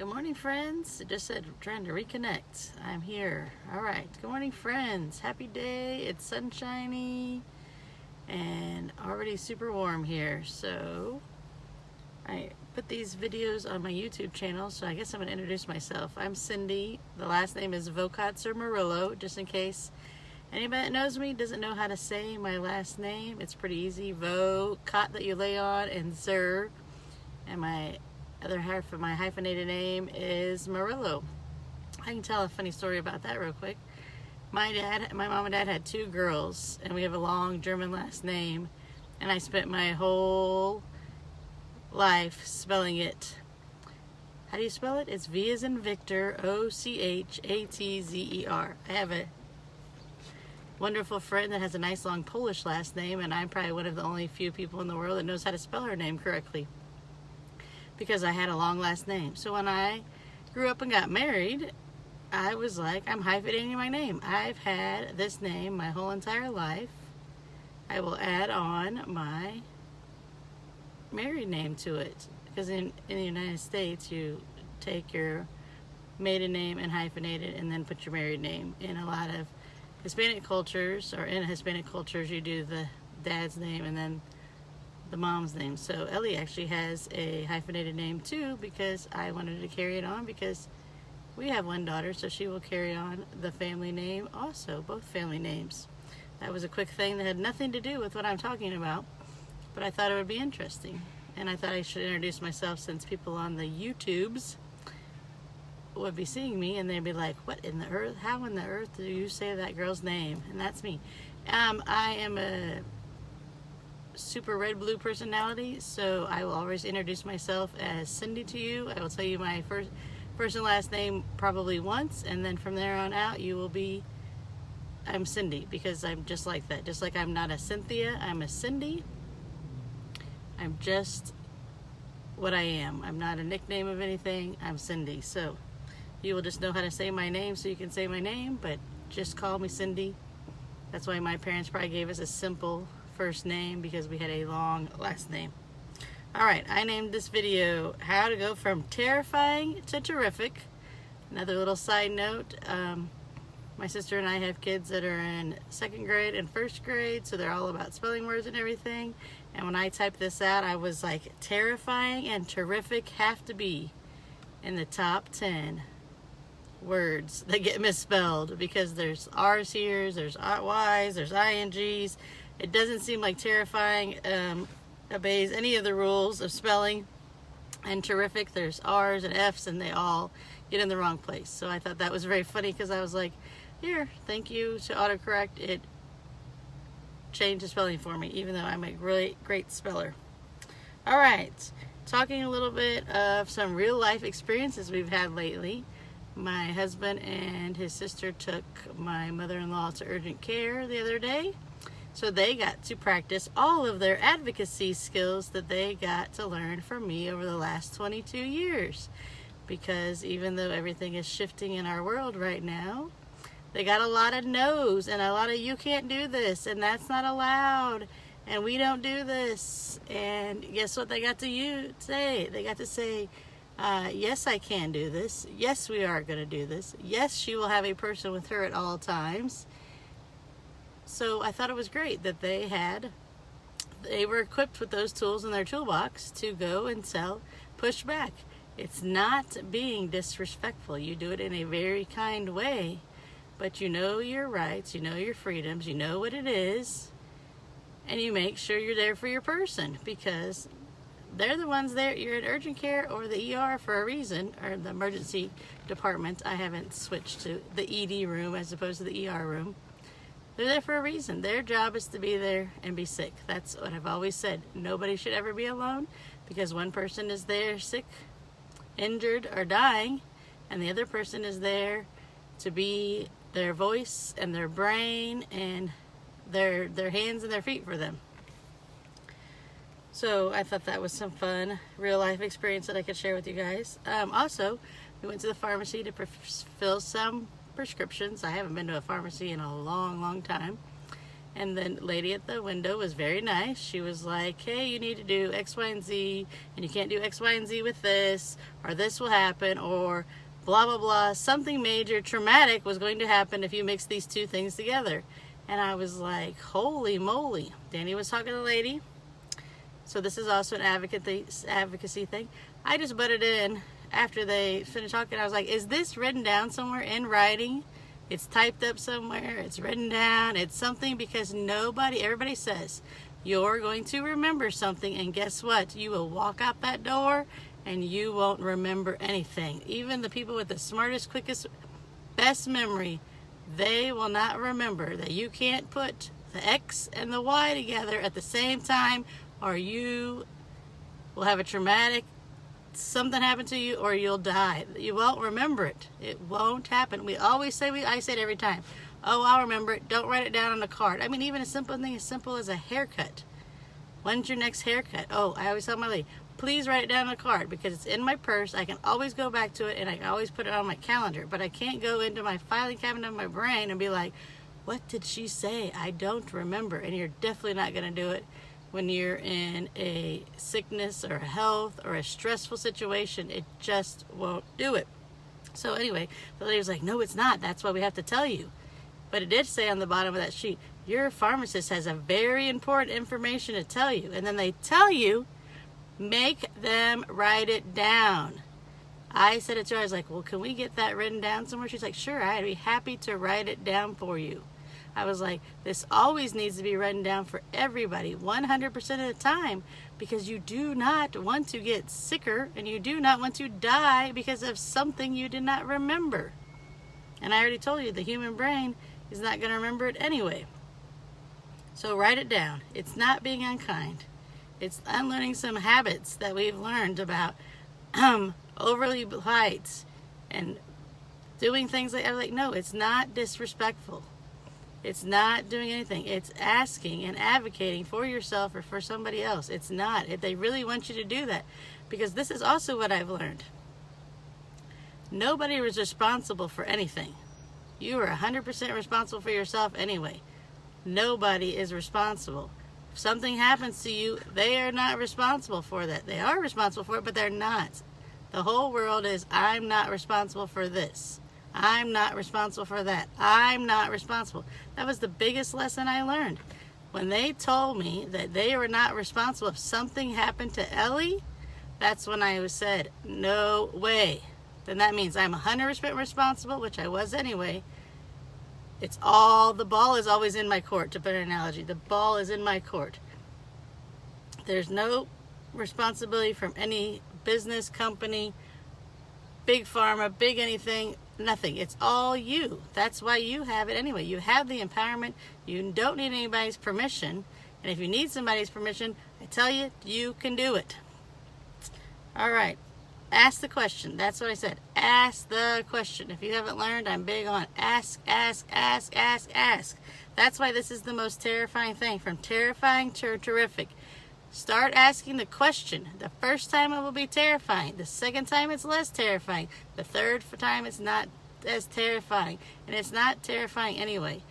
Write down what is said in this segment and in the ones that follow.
Good morning, friends. I just said trying to reconnect. I'm here. All right. Good morning, friends. Happy day. It's sunshiny and already super warm here. So I put these videos on my YouTube channel, so I guess I'm going to introduce myself. I'm Cindy. The last name is Vochatzer-Murillo, just in case anybody that knows me doesn't know how to say my last name. It's pretty easy. Cot that you lay on, and Zer. And my other half of my hyphenated name is Murillo. I can tell a funny story about that real quick. My mom and dad had two girls, and we have a long German last name, and I spent my whole life spelling it. How do you spell it? It's V as in Victor, Ochatzer. I have a wonderful friend that has a nice long Polish last name, and I'm probably one of the only few people in the world that knows how to spell her name correctly, because I had a long last name. So when I grew up and got married, I was like, I'm hyphenating my name. I've had this name my whole entire life. I will add on my married name to it, because in the United States you take your maiden name and hyphenate it and then put your married name. In a lot of Hispanic cultures, or in Hispanic cultures, you do the dad's name and then the mom's name. So Ellie actually has a hyphenated name too, because I wanted to carry it on, because we have one daughter, so she will carry on the family name also, both family names. That was a quick thing that had nothing to do with what I'm talking about, but I thought it would be interesting, and I thought I should introduce myself, since people on the YouTubes would be seeing me and they'd be like, what in the earth, how in the earth do you say that girl's name? And that's me. I am a super red-blue personality, so I will always introduce myself as Cindy to you. I will tell you my first and last name probably once, and then from there on out you will be, I'm Cindy, because I'm just like that. Just like I'm not a Cynthia, I'm a Cindy. I'm just what I am. I'm not a nickname of anything. I'm Cindy. So you will just know how to say my name, so you can say my name, but just call me Cindy. That's why my parents probably gave us a simple first name, because we had a long last name. Alright, I named this video How to Go From Terrifying to Terrific. Another little side note, my sister and I have kids that are in 2nd grade and 1st grade, so they're all about spelling words and everything. And when I typed this out, I was like, terrifying and terrific have to be in the top 10 words that get misspelled, because there's R's here, there's Y's, there's ING's. It doesn't seem like terrifying obeys any of the rules of spelling, and terrific, there's R's and F's, and they all get in the wrong place. So I thought that was very funny, because I was like, here, thank you to autocorrect, it changed the spelling for me, even though I'm a great speller. Alright, talking a little bit of some real life experiences we've had lately. My husband and his sister took my mother-in-law to urgent care the other day, so they got to practice all of their advocacy skills that they got to learn from me over the last 22 years. Because even though everything is shifting in our world right now, they got a lot of no's and a lot of you can't do this, and that's not allowed, and we don't do this. And guess what they got to say? They got to say, yes, I can do this. Yes, we are going to do this. Yes, she will have a person with her at all times. So I thought it was great that they were equipped with those tools in their toolbox to go and tell pushback. It's not being disrespectful. You do it in a very kind way, but you know your rights, you know your freedoms, you know what it is, and you make sure you're there for your person, because they're the ones there. You're in urgent care or the ER for a reason, or the emergency department. I haven't switched to the ED room as opposed to the ER room. They're there for a reason. Their job is to be there and be sick. That's what I've always said. Nobody should ever be alone, because one person is there sick, injured, or dying, and the other person is there to be their voice and their brain and their hands and their feet for them. So I thought that was some fun real life experience that I could share with you guys. Also, we went to the pharmacy to fill some prescriptions. I haven't been to a pharmacy in a long time, And the lady at the window was very nice. She was like, hey, you need to do X, Y, and Z, and you can't do X, Y, and Z with this, or this will happen, or blah, blah, blah. Something major, traumatic was going to happen if you mix these two things together. And I was like, holy moly. Danny was talking to the lady. So this is also an advocacy thing. I just butted in after they finished talking. I was like, is this written down somewhere in writing? It's typed up somewhere, it's written down, it's something, because everybody says, you're going to remember something, and guess what? You will walk out that door, and you won't remember anything. Even the people with the smartest, quickest, best memory, they will not remember that you can't put the X and the Y together at the same time, or you will have a traumatic something happen to you, or you'll die. You won't remember it. It won't happen. We always say, I say it every time, oh, I'll remember it. Don't write it down on a card. I mean, even a simple thing as simple as a haircut. When's your next haircut? Oh, I always tell my lady, please write it down on a card, because it's in my purse. I can always go back to it, and I can always put it on my calendar. But I can't go into my filing cabinet of my brain and be like, what did she say? I don't remember. And you're definitely not going to do it when you're in a sickness or a health or a stressful situation. It just won't do it. So anyway, the lady was like, no, it's not. That's why we have to tell you. But it did say on the bottom of that sheet, your pharmacist has a very important information to tell you. And then they tell you, make them write it down. I said it to her. I was like, well, can we get that written down somewhere? She's like, sure, I'd be happy to write it down for you. I was like, this always needs to be written down for everybody 100% of the time, because you do not want to get sicker, and you do not want to die because of something you did not remember. And I already told you, the human brain is not going to remember it anyway. So write it down. It's not being unkind. It's unlearning some habits that we've learned about overly polite and doing things like, no, it's not disrespectful. It's not doing anything. It's asking and advocating for yourself or for somebody else. It's not. If they really want you to do that. Because this is also what I've learned. Nobody is responsible for anything. You are 100% responsible for yourself anyway. Nobody is responsible. If something happens to you, they are not responsible for that. They are responsible for it, but they're not. The whole world is, I'm not responsible for this. I'm not responsible for that. I'm not responsible. That was the biggest lesson I learned. When they told me that they were not responsible if something happened to Ellie, that's when I said, no way. Then that means I'm 100% responsible, which I was anyway. The ball is always in my court, to put an analogy. The ball is in my court. There's no responsibility from any business, company, big pharma, big anything, nothing. It's all you. That's why you have it anyway. You have the empowerment. You don't need anybody's permission. And if you need somebody's permission, I tell you, you can do it. All right. Ask the question. That's what I said. Ask the question. If you haven't learned, I'm big on ask, ask, ask, ask, ask. That's why this is the most terrifying thing. From terrifying to terrific. Start asking the question. The first time it will be terrifying. The second time it's less terrifying. The third time it's not as terrifying. And it's not terrifying anyway.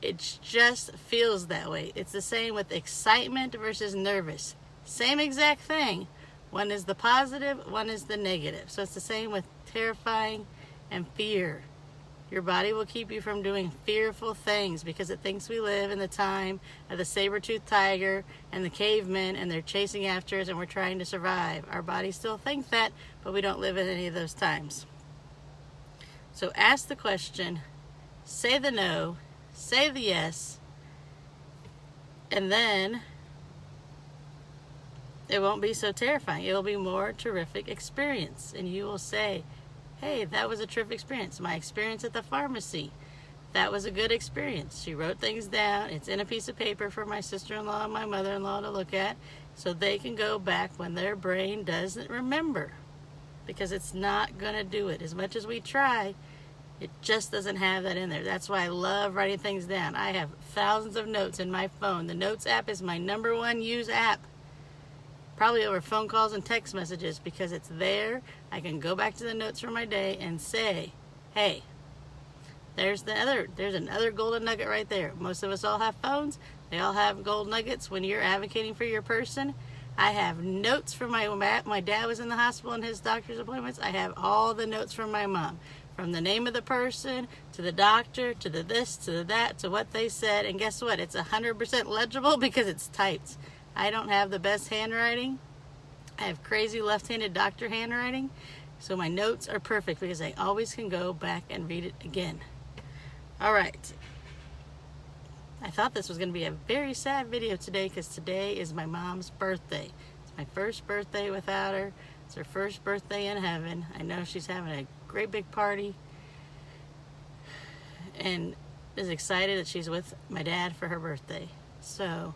It just feels that way. It's the same with excitement versus nervous. Same exact thing. One is the positive, one is the negative. So it's the same with terrifying and fear. Your body will keep you from doing fearful things because it thinks we live in the time of the saber-toothed tiger and the cavemen, and they're chasing after us and we're trying to survive. Our bodies still think that, but we don't live in any of those times. So ask the question, say the no, say the yes, and then it won't be so terrifying. It will be more terrific experience. And you will say, hey, that was a terrific experience. My experience at the pharmacy, that was a good experience. She wrote things down. It's in a piece of paper for my sister-in-law and my mother-in-law to look at, so they can go back when their brain doesn't remember, because it's not going to do it. As much as we try, it just doesn't have that in there. That's why I love writing things down. I have thousands of notes in my phone. The Notes app is my #1 used app. Probably over phone calls and text messages, because it's there. I can go back to the notes from my day and say, hey, There's another golden nugget right there. Most of us all have phones. They all have gold nuggets when you're advocating for your person. I have notes from my dad was in the hospital and his doctor's appointments. I have all the notes from my mom. From the name of the person, to the doctor, to the this, to the that, to what they said. And guess what? It's 100% legible because it's typed. I don't have the best handwriting. I have crazy left-handed doctor handwriting. So my notes are perfect because I always can go back and read it again. All right. I thought this was going to be a very sad video today because today is my mom's birthday. It's my first birthday without her. It's her first birthday in heaven. I know she's having a great big party and is excited that she's with my dad for her birthday. So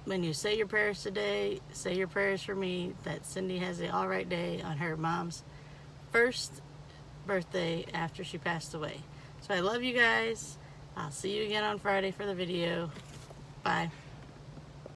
when you say your prayers today, say your prayers for me that Cindy has the all right day on her mom's first birthday after she passed away. So I love you guys. I'll see you again on Friday for the video. Bye.